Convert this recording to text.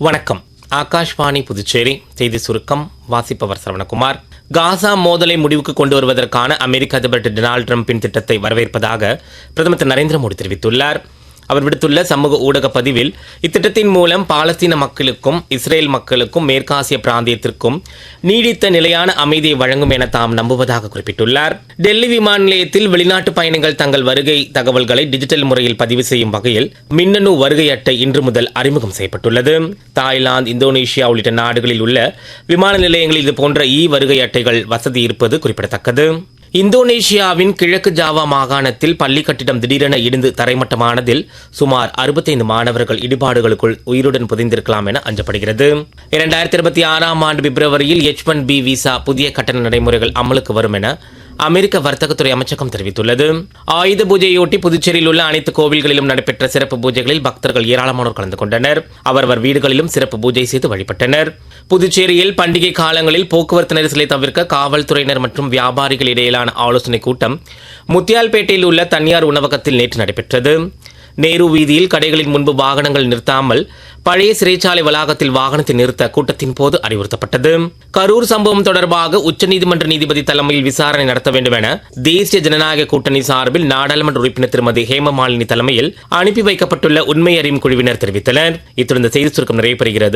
வணக்கம். ஆகாஷ்வாணி புதுச்சேரி செய்தி சுருக்கம் வாசிப்பவர் சரவணகுமார். காசா மோதலை முடிவுக்கு கொண்டு வருவதற்கான அமெரிக்க அதிபர் டொனால்டு டிரம்பின் திட்டத்தை வரவேற்பதாக பிரதமர் திரு நரேந்திர மோடி தெரிவித்துள்ளார். அவர் விடுத்துள்ள சமூக ஊடக பதிவில், இத்திட்டத்தின் மூலம் பாலஸ்தீன மக்களுக்கும் இஸ்ரேல் மக்களுக்கும் மேற்காசிய பிராந்தியத்திற்கும் நீடித்த நிலையான அமைதியை வழங்கும் என தாம் நம்புவதாக குறிப்பிட்டுள்ளார். டெல்லி விமான நிலையத்தில் வெளிநாட்டு பயணிகள் தங்கள் வருகை தகவல்களை டிஜிட்டல் முறையில் பதிவு செய்யும் வகையில் மின்னணு வருகை அட்டை இன்று முதல் அறிமுகம் செய்யப்பட்டுள்ளது. தாய்லாந்து, இந்தோனேஷியா உள்ளிட்ட நாடுகளில் உள்ள விமான நிலையங்களில் இதுபோன்ற வருகை அட்டைகள் வசதி இருப்பது குறிப்பிடத்தக்கது. இந்தோனேஷியாவின் கிழக்கு ஜாவா மாகாணத்தில் பள்ளி கட்டிடம் திடீரென இடிந்து தரைமட்டமானதில் சுமார் 65 மாணவர்கள் இடிபாடுகளுக்குள் உயிருடன் புதைந்திருக்கலாம் என அஞ்சப்படுகிறது. 2026 ஆண்டு பிப்ரவரியில் H1B விசா புதிய கட்டண நடைமுறைகள் அமலுக்கு வரும் என அமெரிக்க வர்த்தகத்துறை அமைச்சகம் தெரிவித்துள்ளது. ஆயுத பூஜையொட்டி புதுச்சேரியில் உள்ள அனைத்து கோவில்களிலும் நடைபெற்ற சிறப்பு பூஜைகளில் பக்தர்கள் ஏராளமானோர் கலந்து கொண்டனர். அவரவர் வீடுகளிலும் சிறப்பு பூஜை செய்து வழிபட்டனர். புதுச்சேரியில் பண்டிகை காலங்களில் போக்குவரத்து நெரிசலை தவிர்க்க காவல்துறையினர் மற்றும் வியாபாரிகள் இடையிலான ஆலோசனைக் கூட்டம் முத்தியால்பேட்டையில் உள்ள தனியார் உணவகத்தில் நேற்று நடைபெற்றது. நேரு வீதியில் கடைகளின் முன்பு வாகனங்கள் நிறுத்தாமல் பழைய சிறைச்சாலை வளாகத்தில் வாகனத்தை நிறுத்த கூட்டத்தின் போது அறிவுறுத்தப்பட்டது. கரூர் சம்பவம் தொடர்பாக உச்சநீதிமன்ற நீதிபதி தலைமையில் விசாரணை நடத்த வேண்டும் என தேசிய ஜனநாயக கூட்டணி சார்பில் நாடாளுமன்ற உறுப்பினர் திருமதி ஹேமமாலினி தலைமையில் அனுப்பி வைக்கப்பட்டுள்ள உண்மை அறியும் குழுவினர் தெரிவித்தனர். இத்துடன் செய்தி சுருக்கம் நிறைவு பெறுகிறது.